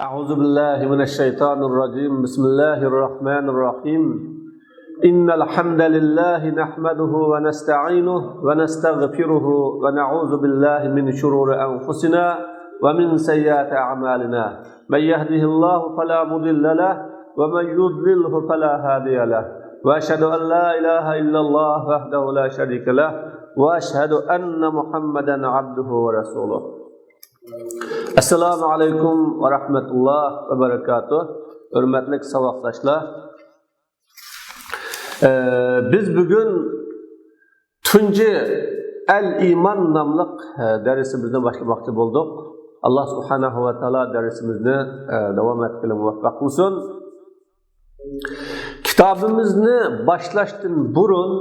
أعوذ بالله من الشيطان الرجيم بسم الله الرحمن الرحيم إن الحمد لله نحمده ونستعينه ونستغفره ونعوذ بالله من شرور أنفسنا ومن سيئات أعمالنا من يهده الله فلا مضل له ومن يضلله فلا هادي له وأشهد أن لا إله إلا الله وحده لا شريك له وأشهد أن محمدا عبده ورسوله. Assalamu alaykum va rahmatulloh va barakatuh. Hurmatli saboqdoshlar. Biz bugun tunji al-iman nomli darsimizni boshlamoqchi bo'ldik. Alloh subhanahu va taolo darsimizni davom ettirib muvaffaq qilsin. Kitobimizni boshlashdan burun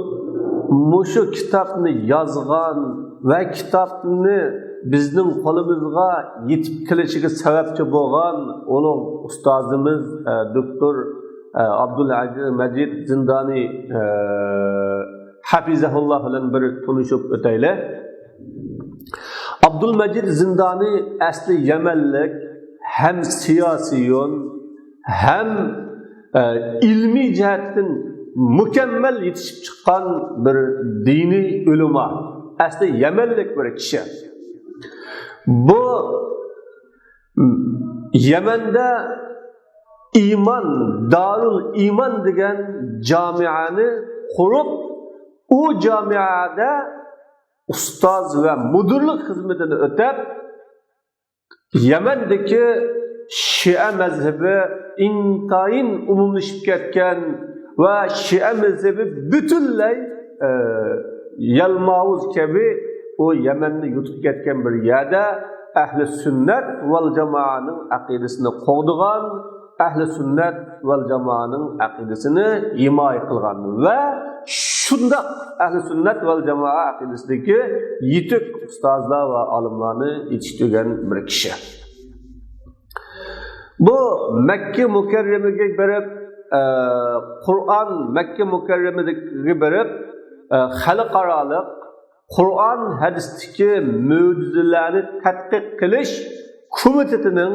mushu kitobni yozgan va kitobni bizning qo'limizga yetib kelishiga sababchi bo'lgan ulug' ustozimiz doktor Abdulmajid Zindoniy hafizahulloh bilan bir tanishib o'taylik. Abdulmajid Zindoniy asli yamanlik, ham siyosiyon, ham ilmiy jihatdan mukammal yetishib chiqqan bir diniy ulamo. Asli yamanlik bir kishi. Bu Yemen'de iman, Darul İman degan camiani kurup o camiada ustaz ve müdürlük hizmetini ötep Yemen'deki Şia mezhebi intayin umumlaşıp ketken ve Şia mezhebi bütünley yalmavuz gibi o Yemen'ni yutup ketken bir yerde Ahli Sünnet vel Cemaat'ın akidesini qoğduğan, Ahli Sünnet vel Cemaat'ın akidesini himaye kılgan ve şunda Ahli Sünnet vel Cemaat akidesindeki yitik ustazlar ve alimlarını yetiştirgen bir kişi. Bu Mekke Mükerreme'ye berip Kur'an Mekke Mükerreme'ye berip halkaralık Kur'an hadisdeki mucizelerni tadqiq qilish komitetining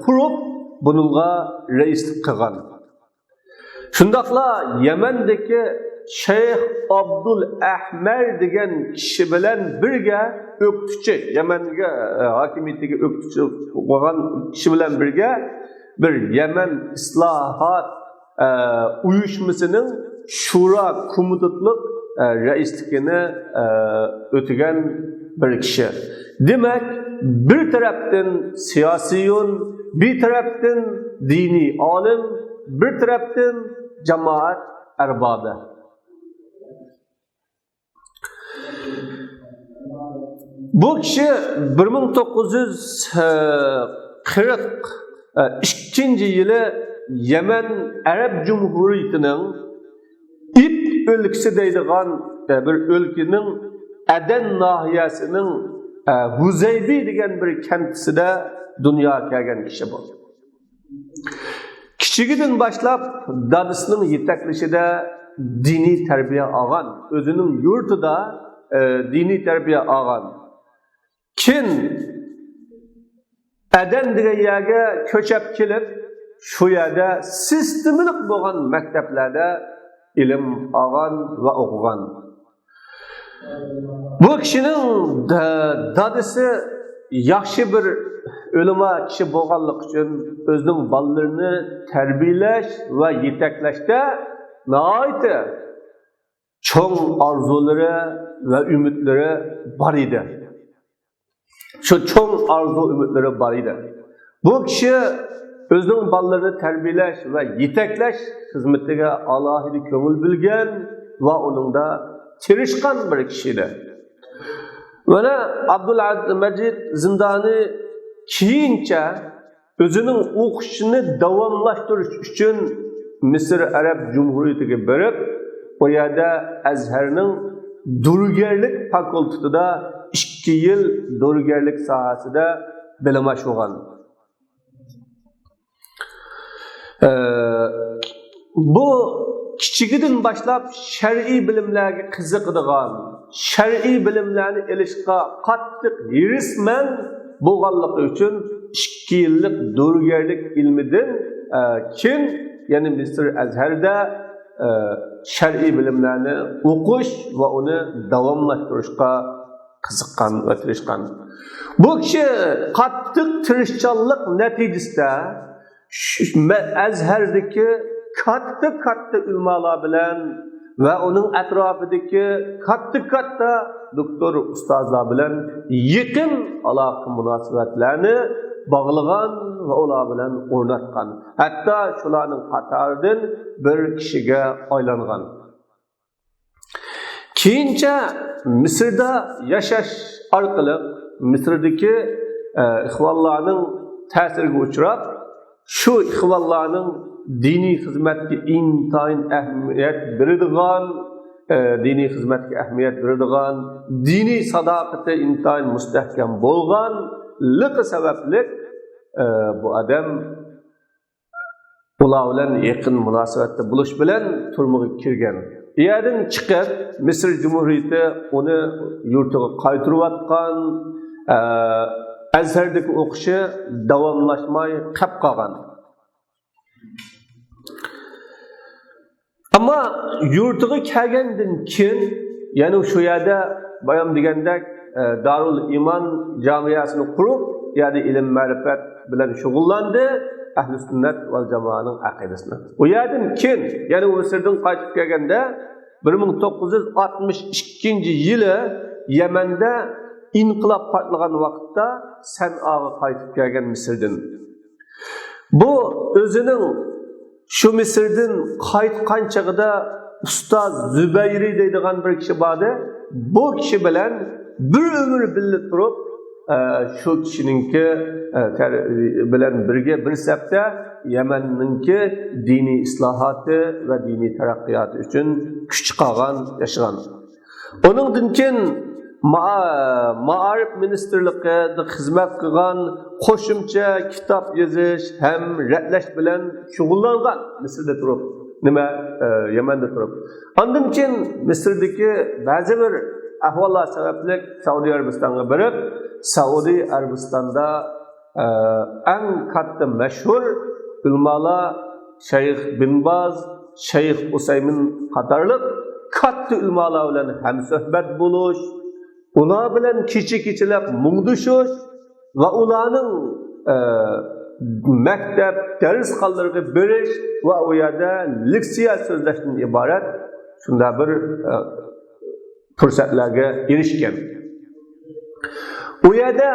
kurup bununla reislik qilgan. Shundaqla Yemendeki Şeyh Abdul Ahmer degan kishi bilan birga o'qituvchi, Yemenga hokimiyatiga o'qituvchi bo'lgan kishi bilan birga bir Yemen islohot uyushmasining Shura komitetlik reislikini ötügen bir kişi. Demek bir taraftan siyasiyun, bir taraftan dini alim, bir taraftan cemaat erbabı. Bu kişi 1942 yılı Yemen Arap Cumhuriyeti'nin İp ülkesi deydiğen bir ülkenin Aden nahiyasının Huzeybi degan bir kentisinde dünya kelgen kişi bu. Kichigidin başlap dadısının yetaklaşıda dini terbiye algan, özünün yurtida dini terbiye algan. Kin Aden degan yerga köçep kelip şu yerde sistemlik bo'lgan maktablarda ilim algan ve okugan. Bu kişinin dadısı yaxşı bir ölüme kişi bo'lganlik uchun özünün ballarını terbiyeleş ve yetekleşte naiti çoğ arzuları ve ümitleri var idi. Şu çoğ arzu ümitleri var idi. Bu kişi özünün ballarını terbiyeleş ve yetekleş hizmetine Allah'ı köngül bilgen ve onun da tirişkan bir kişiydi. Ve Abdulmajid Zindoniy keyinçe özünün o'qishini davomlashtirish için Mısır Arap Cumhuriyeti'ne berip o yerde Azhar'ın durgerlik fakültetida 2 yıl durgerlik sahasida bilim olgan. Bu kichigidin başlap şer'i bilimlerge qiziqadigan, şer'i bilimlerini elishqa qattiq hirismen bo'lganligi uchun 2 yillik doğrugerlik ilmiden kin yani Mısır Azhar'da şer'i bilimlerini okuş ve onu davamlaştırışka kızıqqan ve tirişkan. Bu kişi qattiq tirishchanlik neticesinde Azhar'daki katta ulamalar bilan ve onun etrafındaki katta doktor ustazlar bilan yakın aloqa munosabatlarni bağlagan ve ular bilan o'rnatgan. Hatta shularning qatoridan bir kishiga aylangan. Keyincha Mısırda yaşaş orqali Mısırdaki ixvallarning ta'siriga uchrab, shu ixvallarning diniy xizmatga intayin ahamiyat beradigan, diniy sadoqati intayin mustahkam bo'lganligi sababli bu odam ular bilan yaqin munosabatda bo'lish bilan turmuga kirgan. Yerdan chiqib Misr Cumhuriyeti uni yurtiga qaytarayotgan, Azhardagi o'qishi davomlashmay qolib qolgan. Ama yurtiga kelgandan keyin, ya'ni shu yerda bayam degandek Darul Iman jamiyasini qurib, ya'ni ilm ma'rifat bilan shug'ullandi, Ahli Sünnet ve Cemaat'ning aqidasini. O yerdan keyin, ya'ni Mısırdan qaytib kelganda 1962 yili Yemen'de inqilab patlagan vaqtda San'aga qaytib kelgan Mısırdan. Bu o'zining şu Mısır'dan qaytgan chog'ida Ustoz Zübeyri deydigan bir kishi bordi. Bu kishi bilan bir umr birga turib, şu kishininki bilan birga bir safda Yemenninki diniy islohoti va diniy taraqqiyoti uchun kuch chiqargan, yashagan. Onundan keyin Ma'arif Ministerliğinde xizmat qilgan, qo'shimcha kitob yozish ham ratlash bilan shug'ullangan Misrda turib, Yemen'de turib. Ondan keyin Misrdagi ba'zi bir ahvollar sababli Saudiya Arabistonga borib, Saudiya Arabistonda eng katta mashhur ulamalar Shayx Bin Baz, Shayx Usaymin qatorliq katta ulamalar bilan hamsuhbat bo'lish, ular bilan kecha-kechalab mungdushish va ularning maktab dars xonalariga berish va u yerda leksiya so'zlashdan iborat shunday bir fursatlarga erishgan. U yerda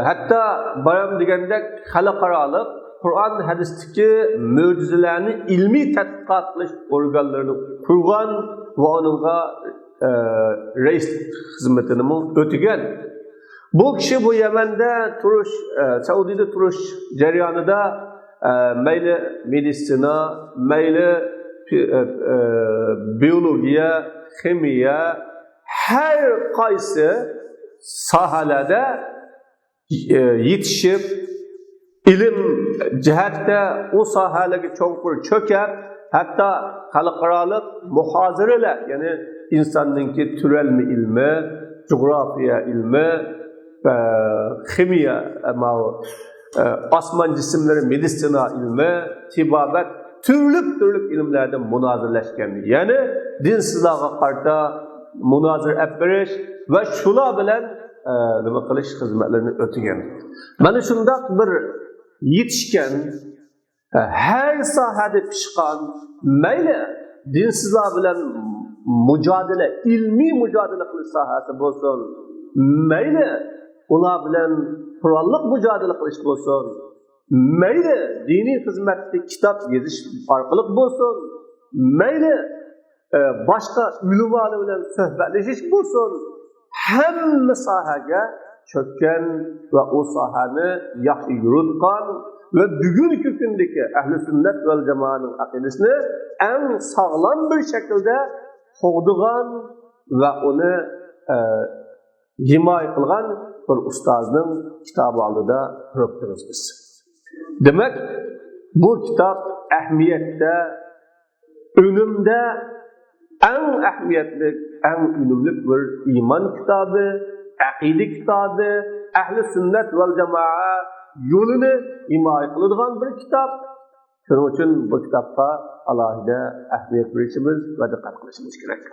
hatto bayam degandek xalqaro Qur'on hadisdagi mo'jizalarni ilmiy tadqiqot qilish organlarini qurgan va uningga reis xizmatini o'tagan. Bu kishi bu Yemen'de turush, Saudiyada turush jarayonida mayli meditsina, mayli biyologiya, ximiya, her qaysi sohalarda yetishib, ilim jihatda o sohalarga cho'nqur cho'kib, hatto xalqaro muhoziralar, ya'ni insonninki turalmi ilmi, coğrafya ilmi, ximiya, osmon cisimleri meditsina ilmi, tibobat, türlük ilimlerde münazirleşken. Yani dinsizlarga qarta münazir etberish ve şular bilan nima qilish xizmatlarini o'tagan. Mana shundoq bir yetishgan, her sohada pishqan, mayli dinsizlar bilan mücadele, ilmi mücadele qilish sohasi bo'lsin, mayli ular bilan qurolliq mücadele qilish bo'lsin, mayli diniy xizmatda kitob yozish orqali bo'lsin, mayli boshqa ulamalar bilan suhbatlashish bo'lsin, hamma sohaga cho'kkan va o sohani yaxshi yuritgan ve bugungi kundagi Ahli Sünnet ve Cemaat'ning aqidasini eng sog'lom bir shaklda qo'g'digan ve onu himoya qilgan bir ustozning kitobi oldida turib turibmiz. Demek bu kitap ahamiyatda, önümde en ahamiyatli, en önümlü bir iman kitabı, akide kitabı, Ahli Sünnet ve Cemaat yo'lini himoya qiladigan bir kitob. Shuning uchun bu kitobga alohida ahamiyat berishimiz va diqqat qilishimiz kerak.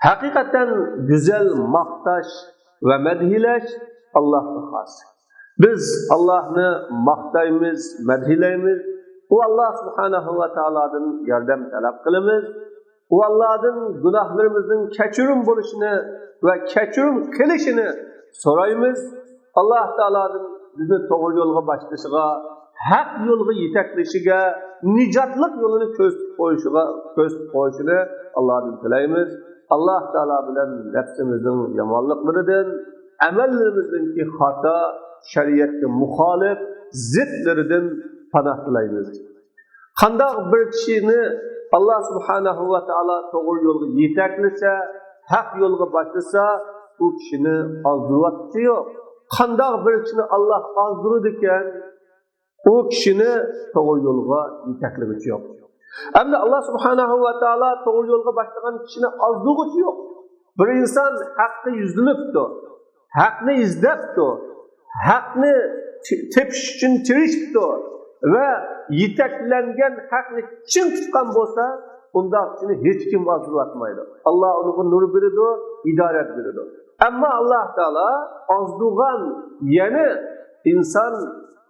Haqiqatan go'zal maqtash va madhilash Allohga xos. Biz Allohni maqtaymiz, madhilaymiz. U Alloh subhanahu va taolodan yordam talab qilamiz. U Allohdan gunohlarimizning kechirim bo'lishini va kechirim qilishini so'raymiz. Alloh taolodan bizni to'g'ri yo'lga boshlashiga, haq yo'lga yetaklashiga, nijotlik yo'lini ko'z qo'yishini Allohdan tilaymiz. Alloh taolo bilan nafsimizning yomonliklaridan, amallarimizning xato, shariatga muxolif zidlaridan panoh tilaymiz. Qanday bir kishini Alloh subhanahu va taolo to'g'ri yo'lga yetaklasa, haq yo'lga boshlasa, u kishini ozdiruvchi yo'q. Qanday bir kishini Alloh ozdiradi ekan, u kishini to'g'ri yo'lga yetaklaguchi yo'q. Hamda Alloh subhanahu va taolo to'g'ri yo'lga boshlagan kishini ozdirguchi yo'q. Bir inson haqqa yuzlanibdi, haqni izlabdi, haqni tepish uchun tirishibdi va yetaklangan haqni chin tutgan bo'lsa, unda kishini hech kim ozdirmaydi. Alloh unga nur beradi, hidoyat beradi. Ammo Alloh taolo ozdirgan, ya'ni inson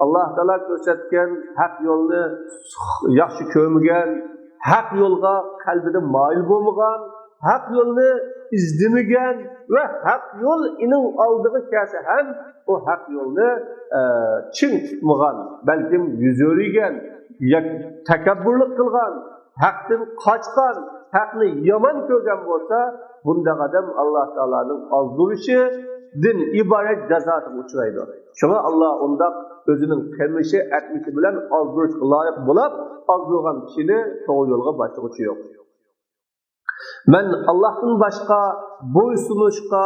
Alloh taolo ko'rsatgan haq yo'lni yaxshi ko'rmagan, haq yo'lga qalbida moyil bo'lmagan, haq yo'lni izlamagan va haq yo'l ining oldiga kelsa ham o haq yo'lni chin tutmagan, balkim yuz o'rgan, takabburlik qilgan, haqdan qochgan, haqni yomon ko'rgan bo'lsa, bunday odam Alloh taolaning ozdirishidan iborat jazoga uchraydi. Shunga Alloh unda o'zining qilmishi, atmishi bilan ozdirishga loyiq bo'lib, ozdirgan kishini to'g'ri yo'lga boshlovchi yo'q. Men Allohdan boshqa bo'ysunishga,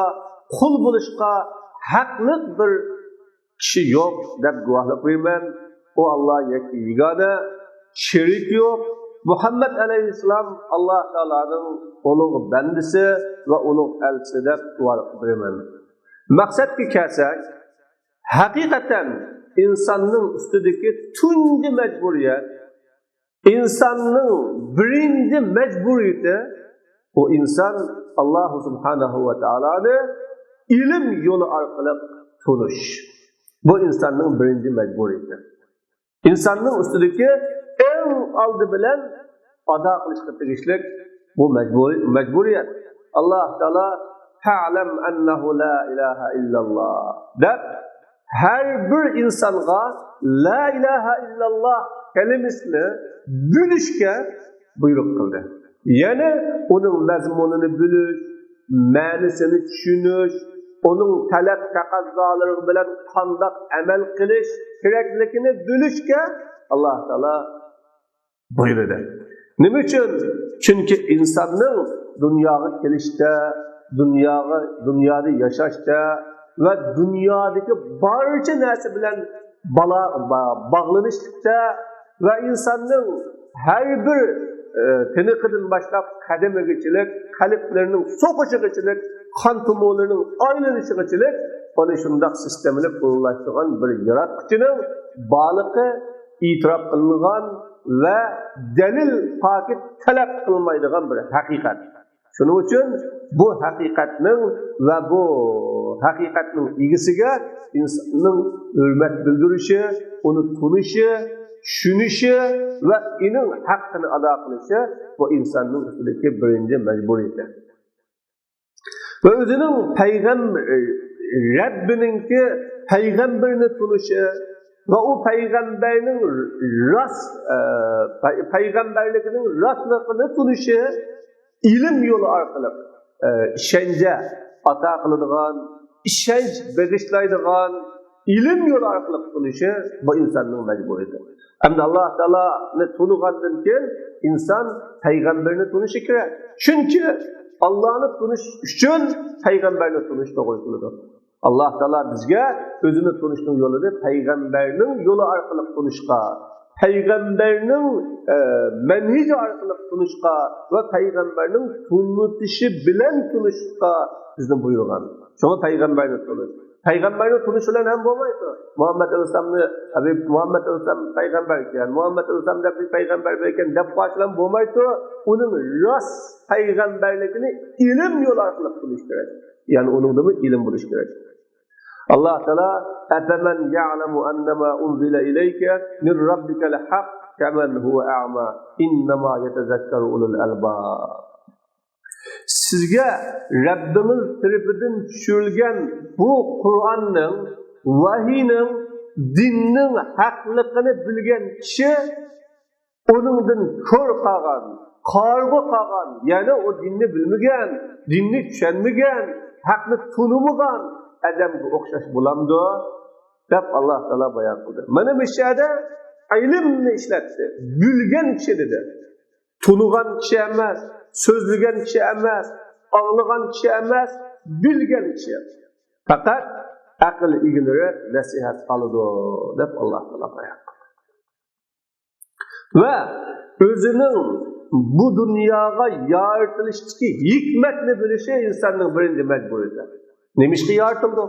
qul bo'lishga haqli bir kishi yo'q deb guvohlik beraman. O Alloh yagona, sherik yo'q. Muhammad alayhissalom Alloh taolaning ulug' bandisi va ulug' elchisi deb guvohlik beraman. Maqsadga kelsak, haqiqatan insonning ustidagi tunji majburiyat, insonning birinchi majburiyati o inson Alloh subhanahu va taoloni ilm yo'li orqali tunish. Bu insonning birinchi majburiyati. İnsanning ustidagi eng oldi bilan ado qilishga tegishlik bu majburiyat. Alloh taolo ta'lam annahu la ilaha illalloh deb her bir insonga la ilaha illalloh kalimasini bilishga buyruq qildi. Yani onun mazmunini bilish, ma'nisini tushunish, onun talab taqozzolari bilan qanday amal qilish kerakligini bilishga Alloh taolo buyurdi. Nima uchun? Chunki insonning dunyoga kelishda, dunyoda yashashda va dunyodagi barcha narsa bilan bog'lanishlikda va insonning har bir tiniqidan boshlab qadamigachilik, qalblarining so'qishigachilik, qon tomirlarining aylanishigachilik, ona shundoq sistemini qo'llashtirgan bir yaratuvchining borligi e'tirof qilingan va dalil pokit talab qilmaydigan bir haqiqat. Shuning uchun bu haqiqatning va bu haqiqatning egasiga insonning hurmat bildirishi, uni tunishi, tushunishi va uning haqqini ado qilishi bu insonning ustidagi birinchi majburiyati. Va o'zining Rabbiningki payg'ambarini tunishi va u payg'ambarning payg'ambarligining rostligini tunishi ilm yo'li orqali ishoncha ato qiladigan, ishonch bag'ishlaydigan ilm yo'li orqali tunishi bu insonning majburiyati. Hamda Alloh taoloni tunigandan keyin inson payg'ambarni tunishi kerak. Chunki Allohni tunish uchun payg'ambarni tunish to'g'ri keladi. Alloh taolo bizga o'zini tunishning yo'lini payg'ambarning yo'li orqali tunishga, payg'ambarning manhaji orqali tunishga va payg'ambarning tunitishi bilan tunishga bizni buyurgan. Shunga payg'ambarni tunish. Peygamberni tunuşulan hem olmaydı. Muhammed Aleyhisselam'ı, Muhammed Aleyhisselam peygamberken, Muhammed Aleyhisselam da bir peygamber belken dep başlayan olmaydı. Onun rast peygamberlikini ilim yolu arkalık buluş gerek. Yani onun da bir ilim buluş gerek. Allah Teala "Efemen ya'lemu annema unzile ileyke min rabbikel hak kemen huve a'ma innema yetezekkeru ulul albab." Sizge Rabbimiz tarafından düşürülgen bu Kur'an'ın, vahiyinin, dinnin haklıkını bilgen kişi onundan kör kalan, kargı kalan, yani o dinni bilmegen, dinni düşenmegen, haklı tunumugan adamga okşaş bulamdı. Dep Allah Teala bayan kıldı. Mana bu şeyde ilimni işletti. Bilgen kişi dedi. Tunugan kişi emas, sözlügen kişi emas, ağlagan kişi emas, bilgen kişi. Fakat akıl ilgileri nasihat kalıdı. Dep Allah Teala bayan kıldı. Ve özünün bu dünyaya yaratılıştaki hikmetini bilişi insanın birinci mecburiyeti. Nemişki yaratıldı,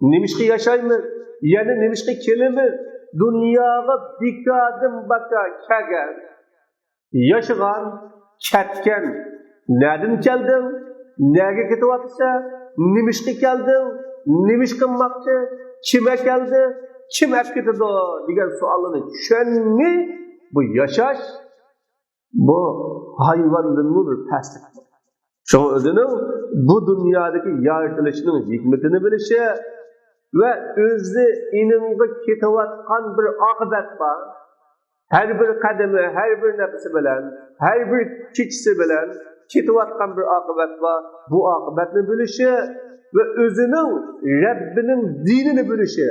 nemişki yaşayımız, yani nemişki kelimiz, dünyaya dikadım baka kegen, yaşıgan, ketken, nereden geldin, nereye getivatsa, nemişki geldin, nemişki makçı, kime geldi, kim epketido, diyen sualını düşenmi, bu yaşaş, bu hayvanlığın bir tasdik. Şu özünün bu dünyadaki yaratılışının hikmetini bilişi ve özü ininde ketavatkan bir akıbet var. Her bir kademi, her bir nefsi bilen, her bir kişisi bilen ketavatkan bir akıbet var. Bu akıbetini bilişi ve özünün Rabbinin dinini bilişi.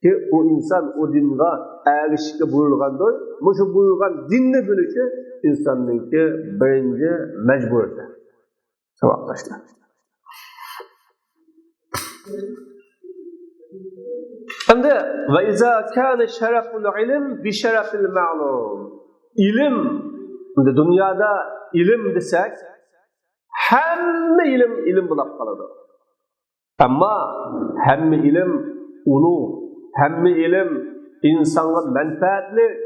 Ki o insan o dinga erişike buyurgandır. Şu buyurgan dinini bilişi insanın ki birinci mecburiyeti. Tamam arkadaşlar. Şimdi ve izâ kâne şereful ilim bi şerefil ma'lum. İlim, dünyada ilim desek, hemme ilim bulak kaladı. Ama hemme ilim ulu, hemme ilim insanın menfaatli,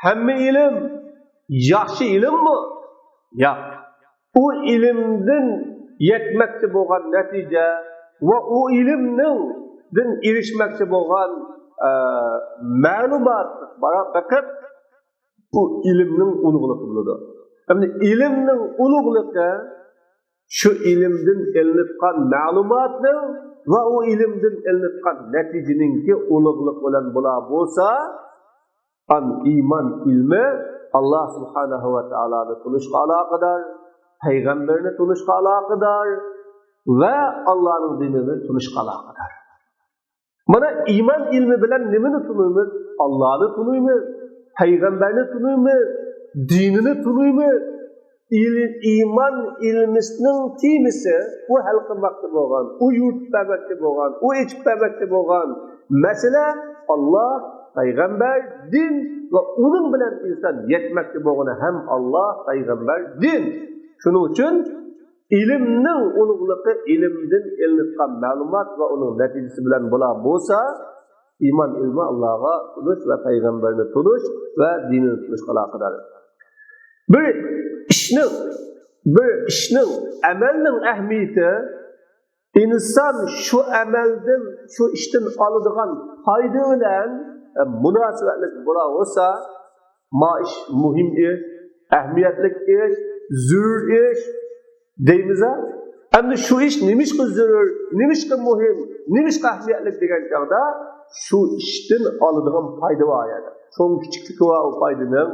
hemme ilim yaxşı ilim mi? Ya. O ilimden yetmekte boğan netice ve o ilimden erişmekte boğan malumat bakıp bu ilimnin ulug'ligidir. Yani ilimnin ulug'ligi şu ilimden elinetkan malumatning ve o ilimden elinetkan neticeninki ulug'lik bilan bo'la bo'lsa, an iman ilmi Allah Subhanahu ve Taala'nı tunuşga alaqadar, Peygamberini tunuşga alaqadar ve Allah'ın dinini tunuşga alaqadar. Mana iman ilmi bilen nimani tunuymiz? Allah'ını tunuymiz, Peygamberini tunuymiz, dinini tunuymiz. İman ilmisinin timisi o halkımakta boğan, o yurtbemekte boğan, o içbemekte boğan mesele Allah, Peygamber, din ve onun bilen insan yetmekte boğana hem Allah, Peygamber, din. Şunun için ilimnin ulug'ligi ilimden elinetgan ma'lumot ve onun neticesi bilen bo'la bo'lsa, iman ilmi Allah'a tunuş ve Peygamberini tunuş ve dinini tunuş alaqadar. Bir işning, amalning ahmiyati inson şu amaldan, şu işten aladigan foyda bilan münasebetli bo'la bo'lsa, ma ish muhim ish, ahmiyatli ish, zurur ish deymiz. Endi şu ish nimishqa zurur, nimishqa muhim, nimishqa ahmiyatli degan chog'da şu ishdan oladigan foyda bor edi. Cho'ng kichik va o foydaning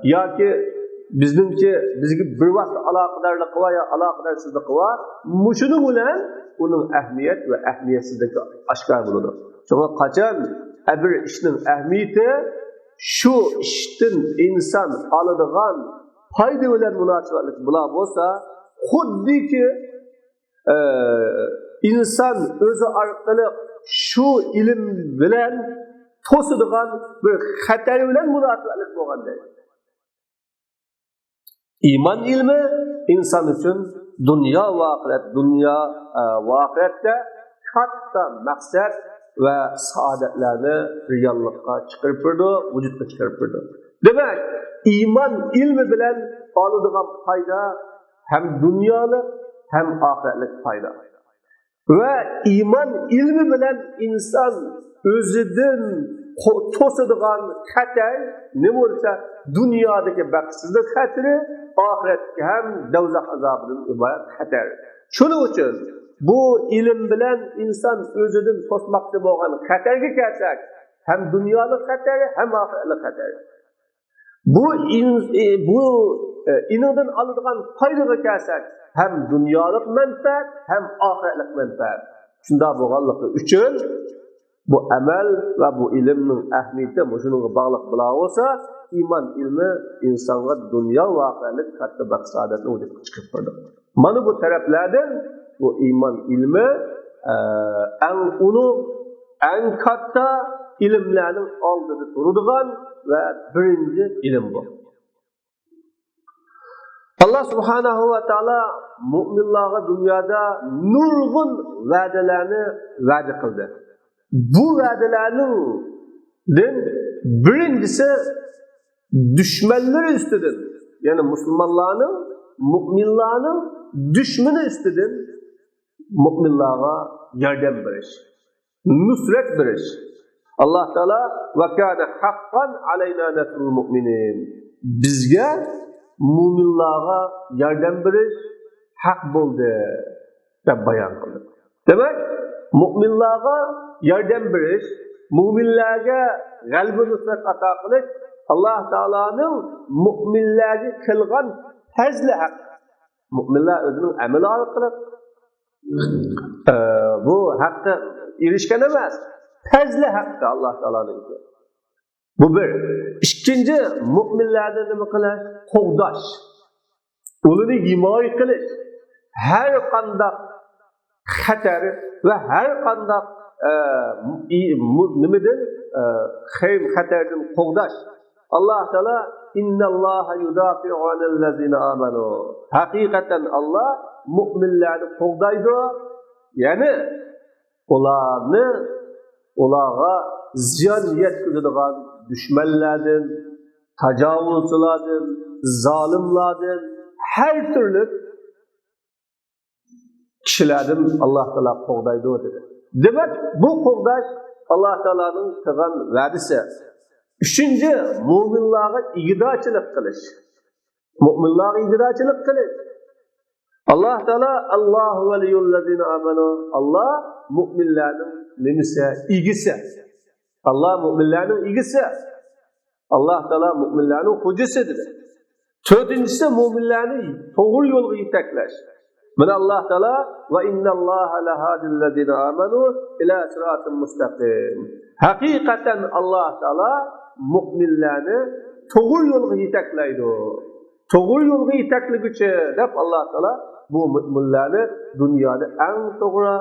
yoki bizga bir vaqt aloqadarlik va yo aloqadarsizlik va mushuning bilan uning ahamiyat va ahamiyatsizligi oshkor bo'ladi. Chunki qachon bir ishning ahamiyati şu ishdan inson oladigan foyda bilan munosabatli bo'lsa, xuddiki inson o'zi orqali şu ilm bilan to'sadigan bir xatar bilan munosabatli bo'lganday. İman ilmi insan için dünya ve ahiretde katta maqsad va saodatlarni reallikqa chiqarib turdi, vujudga chiqarib turdi. Demak, iymon ilmi bilan oladigan foyda hem dunyolik hem oxiratlik foyda. Ve iman ilmi bilen insan özüdün to'sadigan xatar ne bo'lsa dunyodagi baxtsizlik xatari, oxiratga ham do'zax azobidan iborat xatar. Shuning uchun bu ilm bilan inson o'zidan to'smoqchi bo'lgan xatarga kelsak, hem dunyolik xatari hem oxiratlik xatari. Bu inidan aladigan foydaga kelsak, hem dunyolik manfaat hem oxiratlik manfaat. Shunda bo'lganligi uchun bu amal ve bu ilmning ahamiyati shunga bog'liq bo'lsa, iman ilmi insonga dunyo va oxiratlik katta maqsadini o'zida chiqib turdi. Mana bu taraflardan bu iman ilmi eng ulug', eng katta ilmlarning oldida turadigan ve birinci ilim bu. Allah subhanahu wa ta'ala mu'minlarga dünyada nurgun va'dalarni va'da qildi. Bu va'dalarning birincisi düşmanlar üstüdür. Yani Müslümanların, mu'minlarning düşmanı üstüdür. Mu'minlarga yardım beriş, nusret beriş. Allah Teala ve kana haqqan aleyna nasrul mu'minin. Bizge mu'minlarga yardım beriş haq bo'ldi deb bayon qildi. Demek mu'minlarga yardım beriş, mu'minlarga g'alaba nusrat ato qilish Allah Teala'nın mu'minlarga qilgan fazli haq. Mu'minlar o'zining amali orqali bu haqqa erishgan emas. Fazli haqqı Allah Teala'nın. Bu bir. İkinci, mu'minlardan nima qilish? Qo'g'dash. Ularni himoya qilish. Har qanday xatar va har qanday nimadan xayr xatardan qo'g'dash. Allah Teala innalloha yudafi'u anillazina amanu. Haqiqatan Allah mu'minlarni qo'g'daydi. Ya'ni ularga ziyon yetkazadigan düşmanlardan, tajovuzchilardan, zolimlardan, her türlü kishilardan Allah Teala qo'g'daydi dedi. Demek bu qo'g'dash Allah Teala'nın qilgan va'dasi. Üçüncü, mu'minlarga ig'dochilik qilish. Mu'minlarga ig'dochilik qilish. Allah Teala Allahu veliyyullezine amanu. Allah mu'minlarning nimisi? İgisi. Allah mu'minlarning igisi. Allah Teala mu'minlarning hujjasidir. Dördüncüsü mu'minlarni to'g'ri yo'lga yetaklash. Mana Allah Teala ve innallaha lahadillezine amanu ila siratin mustaqim. Hakikaten Allah Teala mu'minlarni to'g'ri yo'lga yetaklaydi. To'g'ri yo'lga yetakligüçe deb Allah Teala bu mu'minlarni dunyoda eng to'g'ri,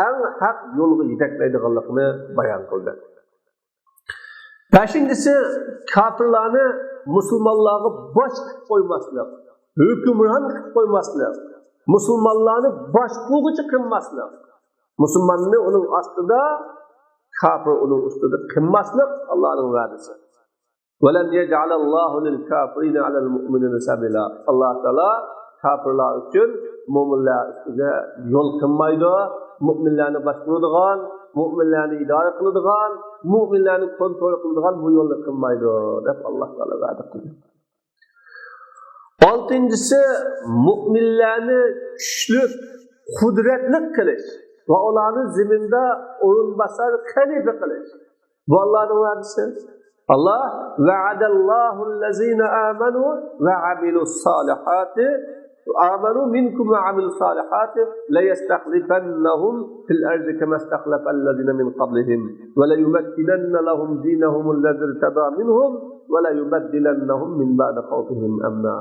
eng haq yo'lga yetaklaydiganligini bayon qildi. Beşincisi, kafirlarni musulmonlarga bosh qilib qo'ymaslik, hukmron qilib qo'ymaslik, musulmonlarni boshqaruvchi qilmaslik, musulmonni uning ostida, kafir uning ustida qilmaslik Allohning va'dasi. وَلَنْ يَجْعَلَ اللّٰهُ لِلْكَافِرِينَ عَلَى الْمُؤْمِنِينَ سَبِيلًا. Allah Teala kafirlar için mu'minlar üstüne yol qilmaydi, mu'minlarni boshqaradigan, mu'minlarni idora qiladigan, mu'minlarni kontrol qiladigan bu yo'lni qilmaydi deb Allah Teala va'da qildi. Altıncısı, mu'minlarni kuchli, qudratli qilish va ularni ziminda o'rinbosar xalifa qilish. Bu Allohning va'dasi. Allah va'adallahu allazina amanu ve amilus salihati amanu minkum ve amilus salihati la yastakhlifannahum fil ardi kama istakhlafallazina min qablihim ve la yumakkinanna lahum dinahum allazi irtada minhum ve la yubaddilannahum min ba'di khawfihim amna.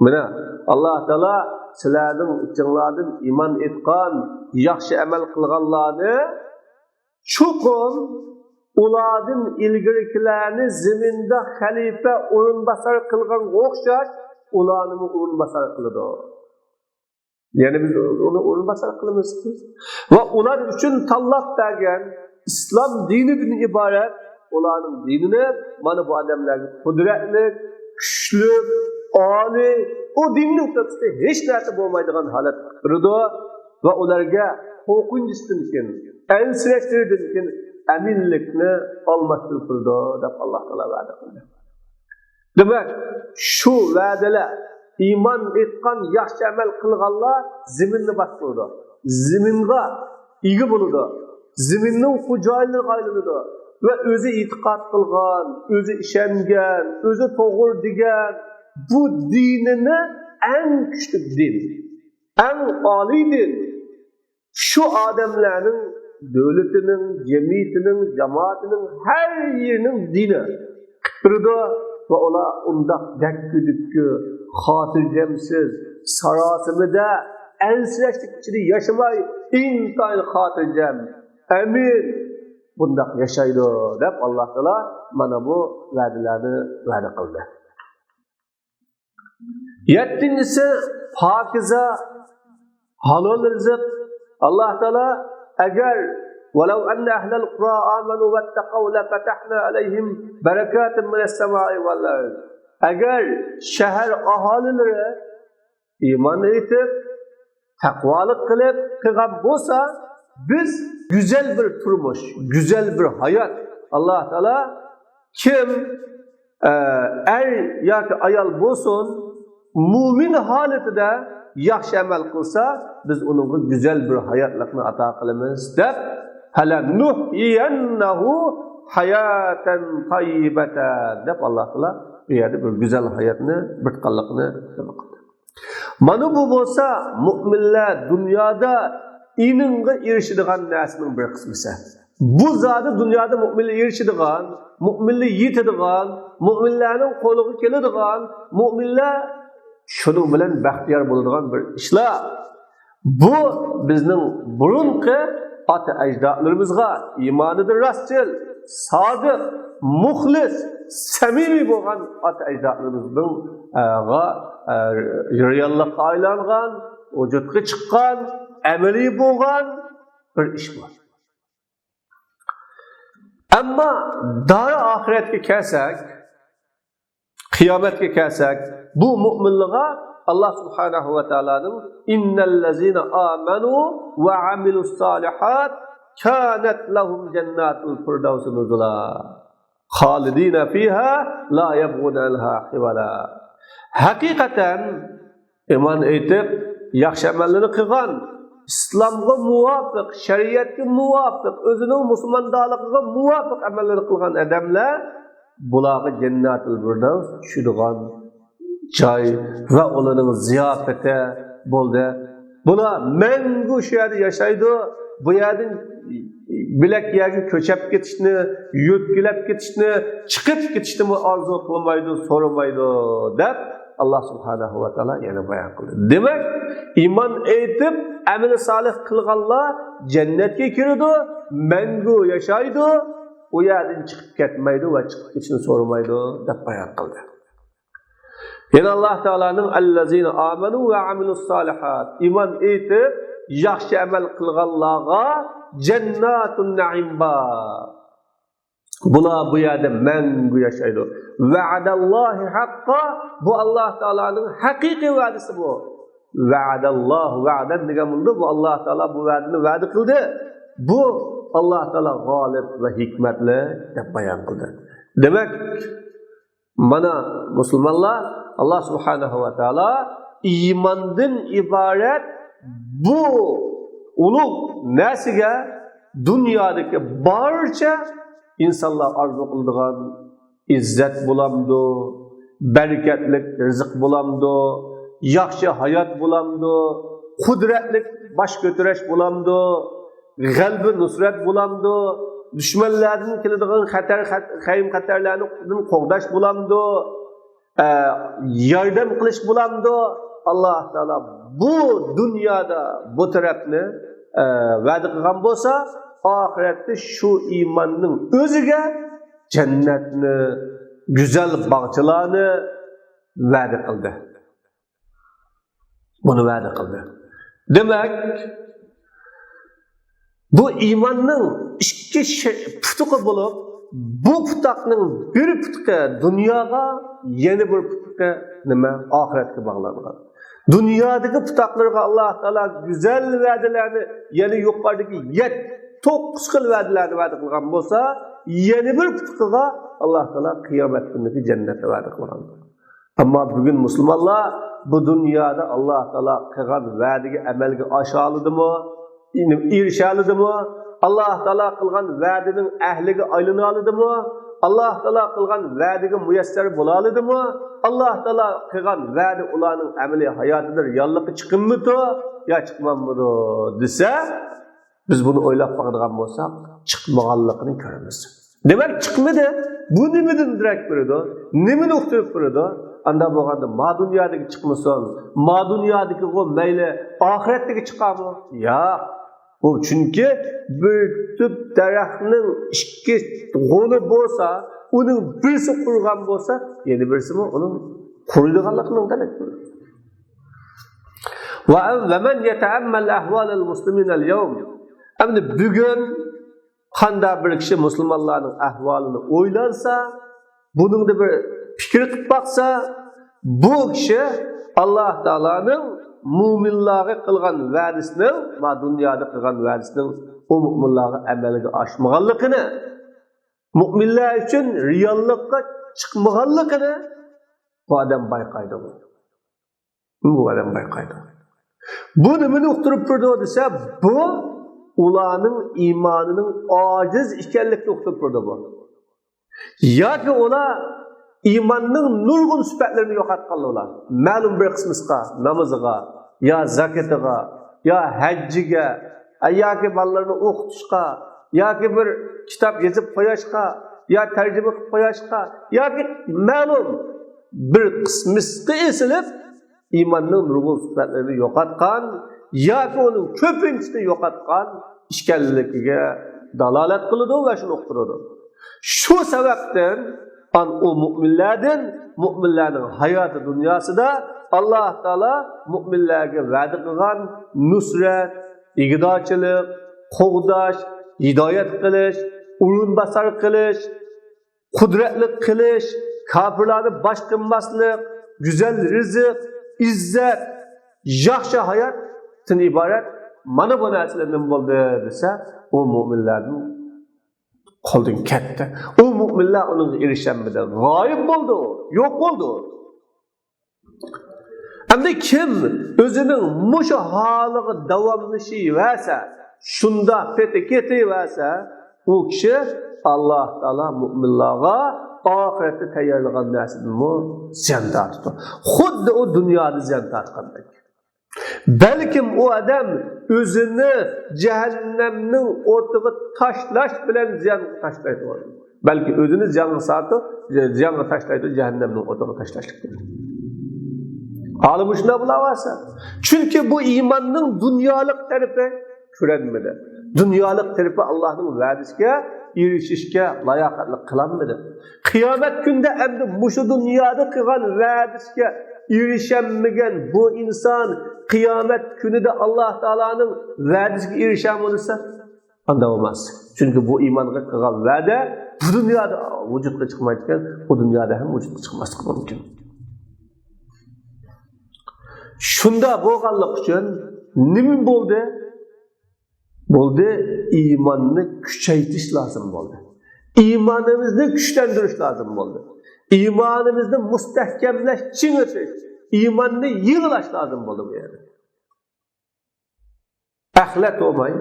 Mana Allah Teala sizlarning ichinglardan iman etgan, yaxshi amal qilganlarni chuqur ulardan ilgirikilerini ziminde halife o'rinbosar qilgan o'xshash ularni o'rinbosar qiladi. Yani biz onu masal qilamiz. Va ular uchun tanlab bergan islom dinidan iborat ularning dinini mana bu odamlarga qudratli, kuchli, oliy, o dinni o'rtasida hech narsa bo'lmaydigan holat turdi va ularga qo'rqinchdan keyin, ansirashlardan keyin aminlikni olmasdan turdi deb Alloh taolo va'da qildi. Demak, shu va'dalar iymon etgan, yaxshi amal qilganlar zaminni bostirdi. Zaminga ega bo'ladi. Zaminning xo'jayinligiga aylanadi va o'zi e'tiqod qilgan, o'zi ishongan, o'zi to'g'ri degan bu dinini eng kuchli din, eng oliy din. Shu odamlarning davlatining, jamiyatining, jamoatining har yerining dini turdi va ular undaq dakki-dukki, xotirjamsiz, sarosimida ansirashlik ichida yashamay, intoyil xotirjam, amin bundaq yashaydi deb Alloh taolo mana bu va'dalarni va'da qildi. Yettinchisi pokiza halol rizq. Alloh taolo agar ولو أن أهل القرى آمنوا واتقوا لفتحنا عليهم بركات من السماء والأرض. Agar shahar aholilari iymon etib, taqvolik qilib qilgan bo'lsa, biz güzel bir turmush, güzel bir hayot. Alloh taolo kim er yoki ayol bo'lsin, mu'min holatida yaxshi amal qilsa, biz unga güzel bir hayotlikni ato qilamiz deb halanuhyiyannahu hayatan tayyibatan deb Alloh taolo bu yerda bir güzel hayotni, bitqanlikni qildi. Mana bu bo'lsa mu'minlar dunyoda ininga erishadigan narsaning bir qismisi. Bu zodi dunyoda mu'minlar erishadigan, mu'minlar yetadigan, mu'minlarning qo'liga keladigan, mu'minlar shuning bilan baxtiyor bo'ladigan bir ishlar. Bu bizning burunqi ota ajdodlarimizga iymonidir rostchil, sodiq, muxlis, samimiy bo'lgan ota ajdodlarimizning reallikqa aylangan, vujudga chiqqan, amaliy bo'lgan bir ish bor. Ammo dar oxiratga kelsak, qiyomatga kelsak, bu mu'minlarga Allah subhanahu wa ta'alaning innallazina amanu va amilus solihat kanat lahum jannatul firdaus nuzula khalidina fiha la yabghuna anha hiwala. Haqiqatan iymon etib, yaxshi amallarni qilgan, islomga muvofiq, shariatga muvofiq, o'zining musulmondaligiga muvofiq amallarni qilgan odamlar bularga jannatul firdaus tushadigan joy va ularning ziyofati bo'ldi. Bular mangu shu yerda yashaydi. Bu yerdan bilak yerga ko'chab ketishni, yo'tkilab ketishni, chiqib ketishni orzu qilmaydi, so'ramaydi deb Alloh subhanahu va taolo yana bayon qildi. Demak, iymon etib, amali solih qilganlar jannatga kiradi, mangu yashaydi, u yerdan chiqib ketmaydi va chiqib ketishni so'ramaydi deb bayon qildi. Yana Alloh taolaning allazina amanu va amilus solihat iymon etib, yaxshi amal qilganlarga jannatun na'im bor. Bular bu yerda mangu yashaydi. Va'dallohi haqqo, bu Alloh taolaning haqiqiy va'dasi bu. Va'dallohu va'dan degan bunda bu Alloh taolo bu va'dani va'da qildi. Bu Alloh taolo g'olib va hikmatli deb bayon qildi. Demak, mana musulmonlar Allah subhanahu wa ta'ala iymondan iborat bu ulug' narsaga dunyodagi barcha insonlar orzu qiladigan izzat bo'lamdi, barakatli rizq bo'lamdi, yaxshi hayot bo'lamdi, qudratli bosh ko'tarish bo'lamdi, g'albi nusrat bo'lamdi, dushmanlardan keladigan xatarlarni qo'g'dash bo'lamdi, yordam qilish bo'lamdi. Alloh taolo bu dunyoda bu tarafni va'da qilgan bo'lsa, oxiratda shu iymonning o'ziga jannatni, go'zal bog'chalarni va'da qildi. Buni va'da qildi. Demek bu imanın iki putuqı bulup, bu putakның bir putuqı dünyaya, yeni bir putuqı ahiretke bağlangan. Dünyadaki putaklarga Allah Teala güzel va'dalarini, yeni yuqoridagi 9 xil va'dalarni va'da qilgan bo'lsa, yeni bir putuqiga Allah Teala qiyomat kunidagi jannatni va'da qilgan. Ammo bugun musulmonlar bu dunyoda Allah Teala qilgan va'daga amalga oshaladimi, erishadimi? Allah Teala qilgan va'daning ahliga aylana oladimi? Allah Teala qilgan va'daga muyassar bo'la oladimi? Allah Teala qilgan va'da ularning amaliy hayotida reallikka chiqimmi-to, yo chiqmammi-to desa, biz bunu o'ylab qo'yadigan bo'lsak, chiqmaganligini ko'ramiz. Demak, chiqmadi. Bu nimadan darak beradi? Nimani o'qtirib beradi? Anda bo'lganda ma dunyodagi chiqmasin, ma dunyodagi o mayli oxiratdagi chiqami? Yo'q. Bu chunki bir daraxtning ikki g'oni bo'lsa, uning birisi qurgan bo'lsa, yana birisi uning quridiganligining darak beradi. Va man yata'ammal ahwal al-muslimin al-yawm. Endi bugun qanday bir kishi musulmonlarning ahvolini o'ylansa, buning bir fikr qilib baqsa, bu kishi Alloh taolaning mu'minlarga qilgan va'dasining, va dunyoda qilgan va'dasining o mu'minlarga amalga oshmaganligini, mu'minlar uchun reallikka chiqmaganligini bu odam bayqaydi. Bu odam bayqaydi. Bu nimani uqtirib turdi desa, bu ularning iymonining ojiz ekanligini uqtirib turdi bu. Yoki ular imanning nurg'un sifatlarini yo'qotganlar. Ma'lum bir qismiga, namoziga, yo zakatiga, yo hajjiga, yoki bolalarni o'qitishga, yoki bir kitob yozib qo'yishga, yo tarjima qilib qo'yishga, yoki ma'lum bir qismiga esilib imanning nurg'un sifatlarini yo'qotgan, yoki uning ko'pinchisini yo'qotgan ishkalligiga dalolat qiladi va shuni o'qtiradi. Shu sababdan o mu'minlarning hayoti dunyosida Allah Teala mu'minlarga va'da qilgan nusrat, ig'dochilik, qo'g'dash, hidoyat qilish, o'rinbosar qilish, qudratli qilish, kofirlarni bosh qilmaslik, go'zal rizq, izzat, yaxshi hayotdan iborat mana bu narsalardan bo'ldi desa, o mu'minlarning qo'ldan ketdi. O mu'minlar uning erishamidi, g'oyib bo'ldi, yo'q bo'ldi. Endi kim o'zining mushu holiga davomlashaversa, shunda ketaversa, u kishi Alloh taolo mu'minlarga oxiratda tayyorlagan narsadan ziyon tortdi. Xuddi o dunyoda ziyon tortgandek. Balkim o adam o'zini jahannamning o'tiga tashlash bilan ziyon tashlaydi. Balki o'zini ziyonga tashlaydi, jahannamning o'tiga tashlashlik. Hali bu shunday bo'laversa. Chunki bu iymonning dunyolik tarafi ko'rinmadi. Dunyolik tarafi Allohning va'dasiga erishishga layoqatli qilinmadi. Qiyomat kunida endi mushu dunyoda qilgan va'dasiga erishamagan bu inson qiyomat kunida Alloh taolaning va'dasiga erishamoqsa, unda bo'lmas. Chunki bu iymonga qilgan va'da bu dunyoda vujudga chiqmaydigan, bu dunyoda ham vujudga chiqmasligi mumkin. Shunda bo'lganlik uchun nima bo'ldi? Bo'ldi, iymonni kuchaytirish lozim bo'ldi. İmanimizni kuchlantirish lozim bo'ldi. İmanimizni mustahkamlash, chingitish, iymonni yig'lash lozim bo'ldi bu yerda. Axlat bo'lmay,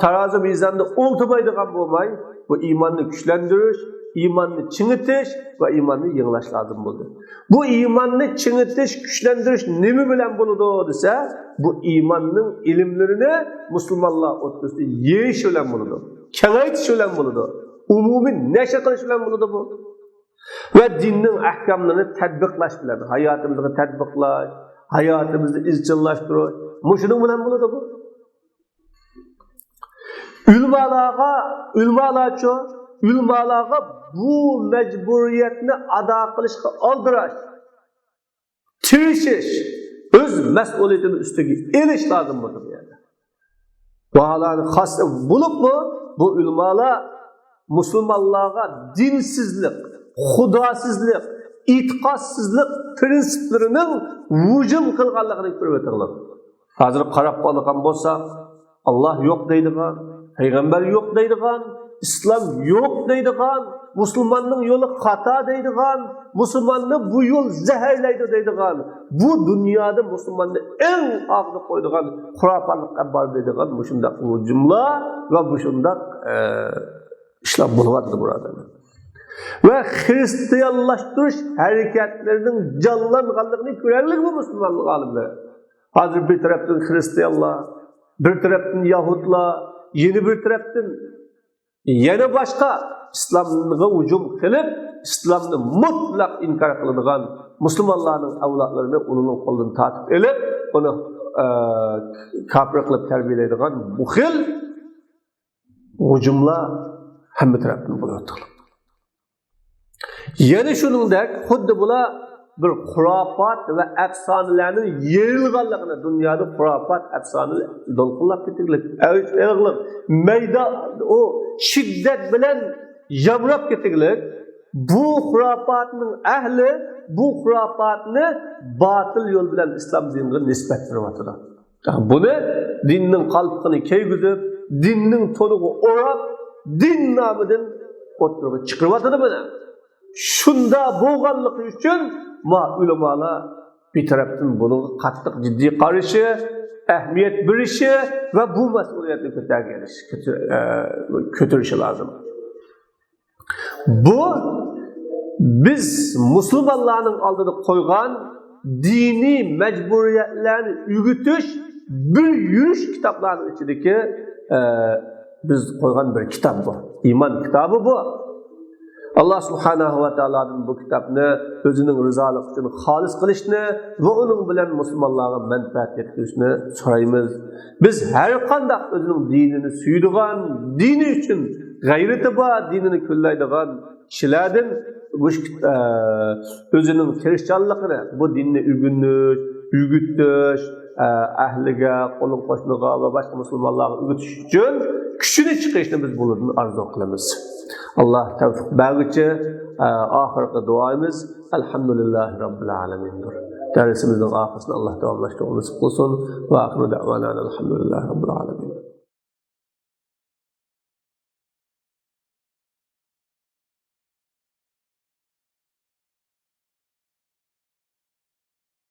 tarozi mizonda o'ltirmaydigan bo'lmay, bu iymonni kuchlantirish, iymonni chingitish va iymonni yig'lash lozim bo'ldi. Bu iymonni chingitish, kuchlantirish nima bilan bo'ladi desa, bu iymonning ilmlarini musulmonlar o'rtasida yeyish bilan bo'ladi, kengaytirish bilan bo'ladi, umumiy nashr qilish bilan bo'ladi bu. Va dinning ahkamlarini tatbiqlash bilan, hayotimizga tatbiqlash, hayotimizni izchillashtirish, mushuning bilan bo'ladi bu. Ulamalarga bu mecburiyetni ado qilishga oldirash, tirishish öz mas'uliyatini üstüge elish lazım bu yerde. Bağlarını xas bulup mu bu ulamalar Müslümanlığa dinsizlik, hudasizlik, itiqadsizlik prinsiplerinin vücum kılganlığını görüyorlar. Hazır qarab qolgan bolsa, Allah yok deydigan, peygamber yok deydigan, İslam yok deydigan, Müslümanның yolu hata deydigan, Müslümanны bu yol zehirleydi deydigan, bu dünyada Müslümanны en ağzı koydigan hurafatlıkka bar deydigan bu şundak hücumlar ve bu şundak işler bulunadı burada. Ve Hristiyanlaştırış hareketlerinin canlanganlığını görerlik bu Müslümanlık alimleri. Hazır bir taraftan Hristiyanlar, bir taraftan Yahudlar, yeni bir taraftan yeni başka İslam'a hücum kılıp, İslam'ı mutlak inkar kılınan Müslümanların avlatlarını onun kolunu tatip edip, onu kafir kılıp terbiyelediğin bu hil hücumlar hem bir taraftan buluyorlar. Yani şunundaki xuddi bular bir xurofat ve efsanelerin yayılganlığını dünyada xurofat efsaneler dolqunlab ketganlik, ağırlık, meyda o şiddet bilen yamrab ketganlik bu xurofatning ahli bu xurofatni batıl yol bilen İslam diniga nisbat qilyaptilar. Buni dinning qalbini keygizib, dinning to'lig'i o'rab, din nomidan o'tirib chiqaryapti buni. Şunda boğanlık için ulamalar bir taraftan bunu katlık ciddi karışı, ehemmiyet birişi ve bu mesuliyetini götürüşü lazım. Bu biz Müslümanların aldığını koygan dini mecburiyetlerini ügütüş bir yürüyüş kitaplarının içindeki biz koygan bir kitap bu. İman kitabı bu. Allah subhanahu ve ta'ala'nın bu kitabını özünün rızalık için halis kılışını ve onun bilen Müslümanlara menfaat yetkilişini sorayımız. Biz her kandak özünün dinini suyduğun, dini için gayreti var, dinini küllaydıgan kişilerden özünün Hristiyanlığını, bu dinini ügütüş, ahlige, kolun koşnuğa ve başka Müslümanlara ügütüş için küçüğünü çıkışını biz bulurduğunu arzu kılımız. Allah tevfik bağıcı ahirette duayımız elhamdülillahi rabbil alemin. Dersimizin ahirinde Allah devamlaştırmasını kılsın ve ahiru da'vana elhamdülillahi rabbil alemin.